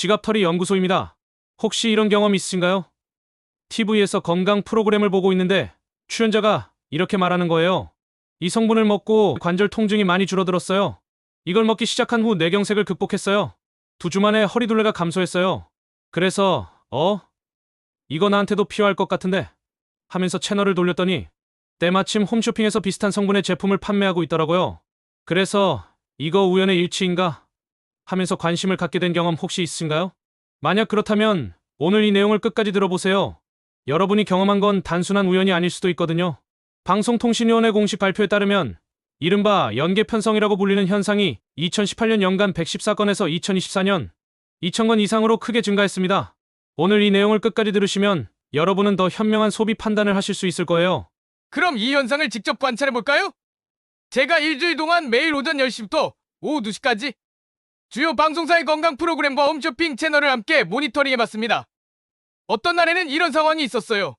지갑털이 연구소입니다. 혹시 이런 경험 있으신가요? TV에서 건강 프로그램을 보고 있는데 출연자가 이렇게 말하는 거예요. 이 성분을 먹고 관절 통증이 많이 줄어들었어요. 이걸 먹기 시작한 후 뇌경색을 극복했어요. 2주 만에 허리둘레가 감소했어요. 그래서 이거 나한테도 필요할 것 같은데 하면서 채널을 돌렸더니 때마침 홈쇼핑에서 비슷한 성분의 제품을 판매하고 있더라고요. 그래서 이거 우연의 일치인가 하면서 관심을 갖게 된 경험 혹시 있으신가요? 만약 그렇다면 오늘 이 내용을 끝까지 들어보세요. 여러분이 경험한 건 단순한 우연이 아닐 수도 있거든요. 방송통신위원회 공식 발표에 따르면 이른바 연계편성이라고 불리는 현상이 2018년 연간 114건에서 2024년 2000건 이상으로 크게 증가했습니다. 오늘 이 내용을 끝까지 들으시면 여러분은 더 현명한 소비 판단을 하실 수 있을 거예요. 그럼 이 현상을 직접 관찰해볼까요? 제가 일주일 동안 매일 오전 10시부터 오후 2시까지 주요 방송사의 건강 프로그램과 홈쇼핑 채널을 함께 모니터링해봤습니다. 어떤 날에는 이런 상황이 있었어요.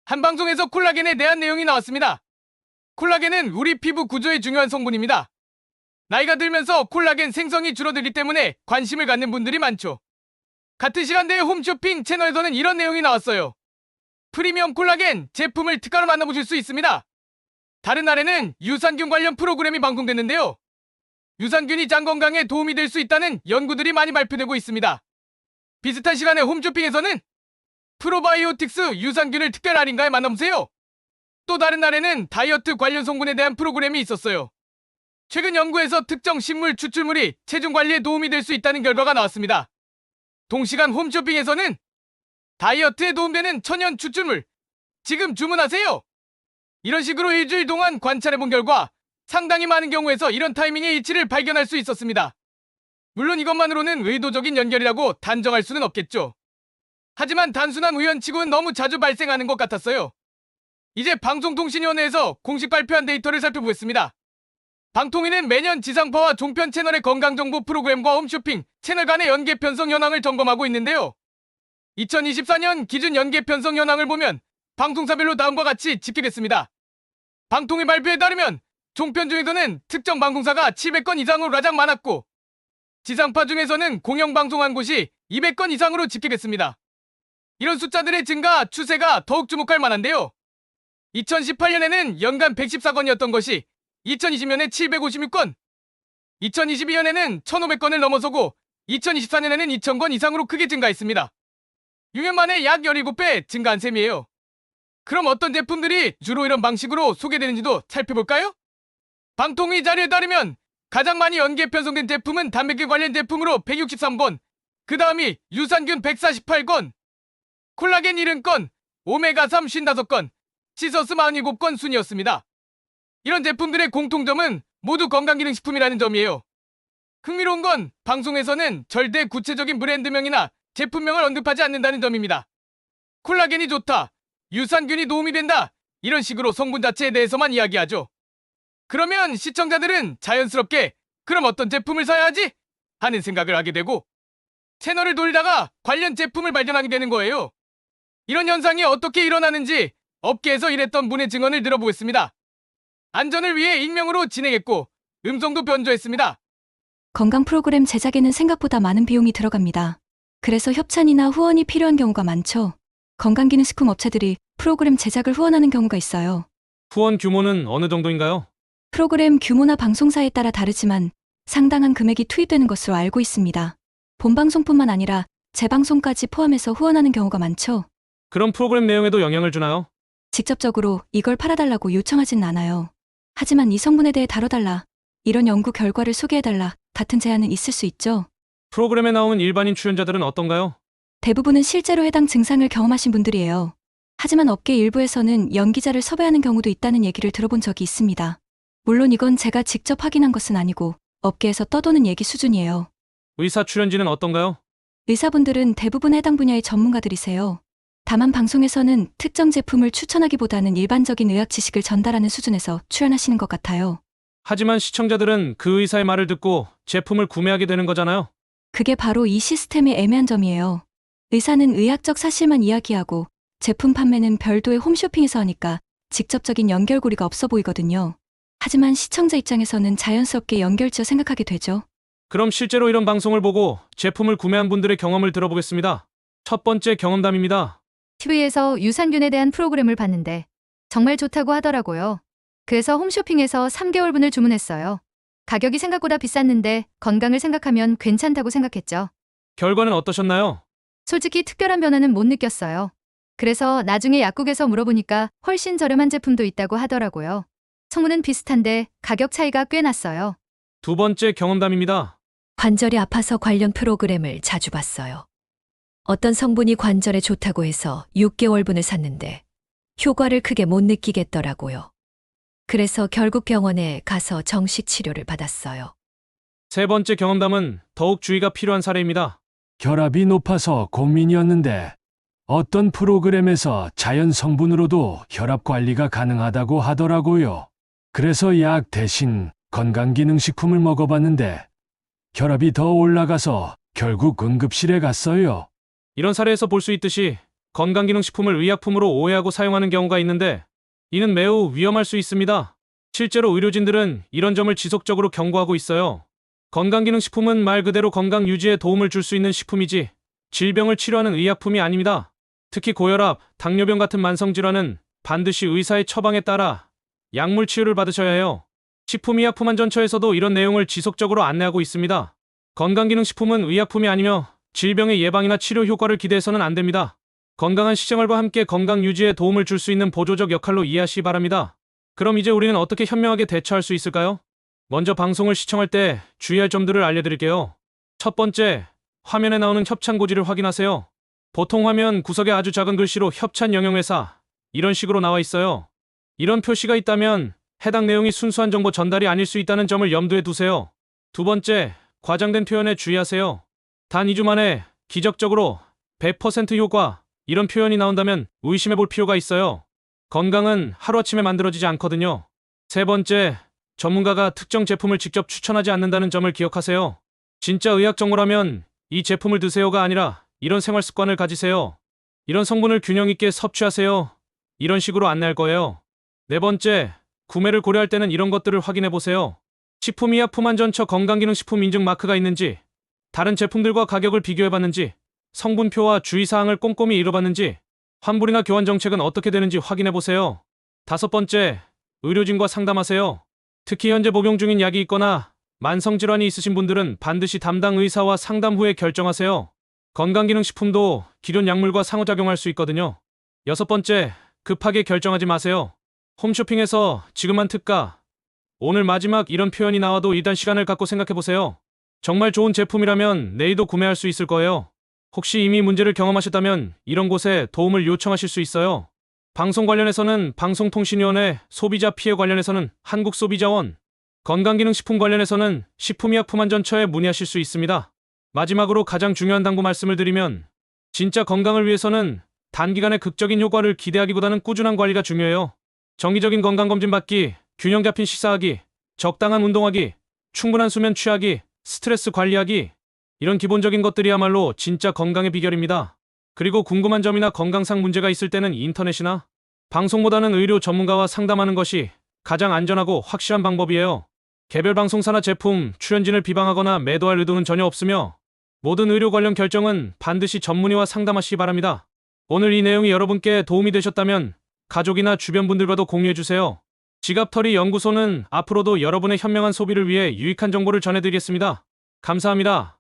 한 방송에서 콜라겐에 대한 내용이 나왔습니다. 콜라겐은 우리 피부 구조에 중요한 성분입니다. 나이가 들면서 콜라겐 생성이 줄어들기 때문에 관심을 갖는 분들이 많죠. 같은 시간대에 홈쇼핑 채널에서는 이런 내용이 나왔어요. 프리미엄 콜라겐 제품을 특가로 만나보실 수 있습니다. 다른 날에는 유산균 관련 프로그램이 방송됐는데요. 유산균이 장 건강에 도움이 될 수 있다는 연구들이 많이 발표되고 있습니다. 비슷한 시간에 홈쇼핑에서는 프로바이오틱스 유산균을 특별 할인가에 만나보세요. 또 다른 날에는 다이어트 관련 성분에 대한 프로그램이 있었어요. 최근 연구에서 특정 식물 추출물이 체중 관리에 도움이 될 수 있다는 결과가 나왔습니다. 동시간 홈쇼핑에서는 다이어트에 도움되는 천연 추출물 지금 주문하세요. 이런 식으로 일주일 동안 관찰해본 결과 상당히 많은 경우에서 이런 타이밍의 이치를 발견할 수 있었습니다. 물론 이것만으로는 의도적인 연결이라고 단정할 수는 없겠죠. 하지만 단순한 우연치고는 너무 자주 발생하는 것 같았어요. 이제 방송통신위원회에서 공식 발표한 데이터를 살펴보겠습니다. 방통위는 매년 지상파와 종편 채널의 건강정보 프로그램과 홈쇼핑 채널 간의 연계 편성 현황을 점검하고 있는데요. 2024년 기준 연계 편성 현황을 보면 방송사별로 다음과 같이 집계됐습니다. 방통위 발표에 따르면 종편 중에서는 특정 방송사가 700건 이상으로 가장 많았고 지상파 중에서는 공영방송한 곳이 200건 이상으로 집계됐습니다. 이런 숫자들의 증가 추세가 더욱 주목할 만한데요. 2018년에는 연간 114건이었던 것이 2020년에 756건, 2022년에는 1,500건을 넘어서고 2024년에는 2,000건 이상으로 크게 증가했습니다. 6년 만에 약 17배 증가한 셈이에요. 그럼 어떤 제품들이 주로 이런 방식으로 소개되는지도 살펴볼까요? 방통위 자료에 따르면 가장 많이 연계 편성된 제품은 단백질 관련 제품으로 163건, 그 다음이 유산균 148건, 콜라겐 70건, 오메가3 55건, 시서스 47건 순이었습니다. 이런 제품들의 공통점은 모두 건강기능식품이라는 점이에요. 흥미로운 건 방송에서는 절대 구체적인 브랜드명이나 제품명을 언급하지 않는다는 점입니다. 콜라겐이 좋다, 유산균이 도움이 된다, 이런 식으로 성분 자체에 대해서만 이야기하죠. 그러면 시청자들은 자연스럽게 그럼 어떤 제품을 사야 하지? 하는 생각을 하게 되고 채널을 돌리다가 관련 제품을 발견하게 되는 거예요. 이런 현상이 어떻게 일어나는지 업계에서 일했던 분의 증언을 들어보겠습니다. 안전을 위해 익명으로 진행했고 음성도 변조했습니다. 건강 프로그램 제작에는 생각보다 많은 비용이 들어갑니다. 그래서 협찬이나 후원이 필요한 경우가 많죠. 건강기능식품 업체들이 프로그램 제작을 후원하는 경우가 있어요. 후원 규모는 어느 정도인가요? 프로그램 규모나 방송사에 따라 다르지만 상당한 금액이 투입되는 것으로 알고 있습니다. 본방송뿐만 아니라 재방송까지 포함해서 후원하는 경우가 많죠. 그럼 프로그램 내용에도 영향을 주나요? 직접적으로 이걸 팔아달라고 요청하진 않아요. 하지만 이 성분에 대해 다뤄달라, 이런 연구 결과를 소개해달라 같은 제안은 있을 수 있죠. 프로그램에 나오는 일반인 출연자들은 어떤가요? 대부분은 실제로 해당 증상을 경험하신 분들이에요. 하지만 업계 일부에서는 연기자를 섭외하는 경우도 있다는 얘기를 들어본 적이 있습니다. 물론 이건 제가 직접 확인한 것은 아니고 업계에서 떠도는 얘기 수준이에요. 의사 출연진은 어떤가요? 의사분들은 대부분 해당 분야의 전문가들이세요. 다만 방송에서는 특정 제품을 추천하기보다는 일반적인 의학 지식을 전달하는 수준에서 출연하시는 것 같아요. 하지만 시청자들은 그 의사의 말을 듣고 제품을 구매하게 되는 거잖아요. 그게 바로 이 시스템의 애매한 점이에요. 의사는 의학적 사실만 이야기하고 제품 판매는 별도의 홈쇼핑에서 하니까 직접적인 연결고리가 없어 보이거든요. 하지만 시청자 입장에서는 자연스럽게 연결지어 생각하게 되죠. 그럼 실제로 이런 방송을 보고 제품을 구매한 분들의 경험을 들어보겠습니다. 첫 번째 경험담입니다. TV에서 유산균에 대한 프로그램을 봤는데 정말 좋다고 하더라고요. 그래서 홈쇼핑에서 3개월분을 주문했어요. 가격이 생각보다 비쌌는데 건강을 생각하면 괜찮다고 생각했죠. 결과는 어떠셨나요? 솔직히 특별한 변화는 못 느꼈어요. 그래서 나중에 약국에서 물어보니까 훨씬 저렴한 제품도 있다고 하더라고요. 성분은 비슷한데 가격 차이가 꽤 났어요. 두 번째 경험담입니다. 관절이 아파서 관련 프로그램을 자주 봤어요. 어떤 성분이 관절에 좋다고 해서 6개월분을 샀는데 효과를 크게 못 느끼겠더라고요. 그래서 결국 병원에 가서 정식 치료를 받았어요. 세 번째 경험담은 더욱 주의가 필요한 사례입니다. 혈압이 높아서 고민이었는데 어떤 프로그램에서 자연 성분으로도 혈압 관리가 가능하다고 하더라고요. 그래서 약 대신 건강기능식품을 먹어봤는데 혈압이 더 올라가서 결국 응급실에 갔어요. 이런 사례에서 볼 수 있듯이 건강기능식품을 의약품으로 오해하고 사용하는 경우가 있는데 이는 매우 위험할 수 있습니다. 실제로 의료진들은 이런 점을 지속적으로 경고하고 있어요. 건강기능식품은 말 그대로 건강 유지에 도움을 줄 수 있는 식품이지 질병을 치료하는 의약품이 아닙니다. 특히 고혈압, 당뇨병 같은 만성질환은 반드시 의사의 처방에 따라 약물 치료를 받으셔야 해요. 식품의약품안전처에서도 이런 내용을 지속적으로 안내하고 있습니다. 건강기능식품은 의약품이 아니며 질병의 예방이나 치료 효과를 기대해서는 안 됩니다. 건강한 식생활과 함께 건강 유지에 도움을 줄 수 있는 보조적 역할로 이해하시기 바랍니다. 그럼 이제 우리는 어떻게 현명하게 대처할 수 있을까요? 먼저 방송을 시청할 때 주의할 점들을 알려드릴게요. 첫 번째, 화면에 나오는 협찬 고지를 확인하세요. 보통 화면 구석에 아주 작은 글씨로 협찬 영영회사 이런 식으로 나와 있어요. 이런 표시가 있다면 해당 내용이 순수한 정보 전달이 아닐 수 있다는 점을 염두에 두세요. 두 번째, 과장된 표현에 주의하세요. 단 2주 만에 기적적으로 100% 효과 이런 표현이 나온다면 의심해 볼 필요가 있어요. 건강은 하루아침에 만들어지지 않거든요. 세 번째, 전문가가 특정 제품을 직접 추천하지 않는다는 점을 기억하세요. 진짜 의학 정보라면 이 제품을 드세요가 아니라 이런 생활 습관을 가지세요. 이런 성분을 균형 있게 섭취하세요. 이런 식으로 안내할 거예요. 네 번째, 구매를 고려할 때는 이런 것들을 확인해 보세요. 식품의약품안전처 건강기능식품 인증 마크가 있는지, 다른 제품들과 가격을 비교해 봤는지, 성분표와 주의사항을 꼼꼼히 읽어봤는지, 환불이나 교환 정책은 어떻게 되는지 확인해 보세요. 다섯 번째, 의료진과 상담하세요. 특히 현재 복용 중인 약이 있거나 만성질환이 있으신 분들은 반드시 담당 의사와 상담 후에 결정하세요. 건강기능식품도 기존 약물과 상호작용할 수 있거든요. 여섯 번째, 급하게 결정하지 마세요. 홈쇼핑에서 지금한 특가, 오늘 마지막 이런 표현이 나와도 일단 시간을 갖고 생각해보세요. 정말 좋은 제품이라면 내일도 구매할 수 있을 거예요. 혹시 이미 문제를 경험하셨다면 이런 곳에 도움을 요청하실 수 있어요. 방송 관련해서는 방송통신위원회, 소비자 피해 관련해서는 한국소비자원, 건강기능식품 관련해서는 식품의약품안전처에 문의하실 수 있습니다. 마지막으로 가장 중요한 당부 말씀을 드리면 진짜 건강을 위해서는 단기간에 극적인 효과를 기대하기보다는 꾸준한 관리가 중요해요. 정기적인 건강검진 받기, 균형 잡힌 식사하기, 적당한 운동하기, 충분한 수면 취하기, 스트레스 관리하기 이런 기본적인 것들이야말로 진짜 건강의 비결입니다. 그리고 궁금한 점이나 건강상 문제가 있을 때는 인터넷이나 방송보다는 의료 전문가와 상담하는 것이 가장 안전하고 확실한 방법이에요. 개별 방송사나 제품, 출연진을 비방하거나 매도할 의도는 전혀 없으며 모든 의료 관련 결정은 반드시 전문의와 상담하시기 바랍니다. 오늘 이 내용이 여러분께 도움이 되셨다면 가족이나 주변 분들과도 공유해주세요. 지갑털이 연구소는 앞으로도 여러분의 현명한 소비를 위해 유익한 정보를 전해드리겠습니다. 감사합니다.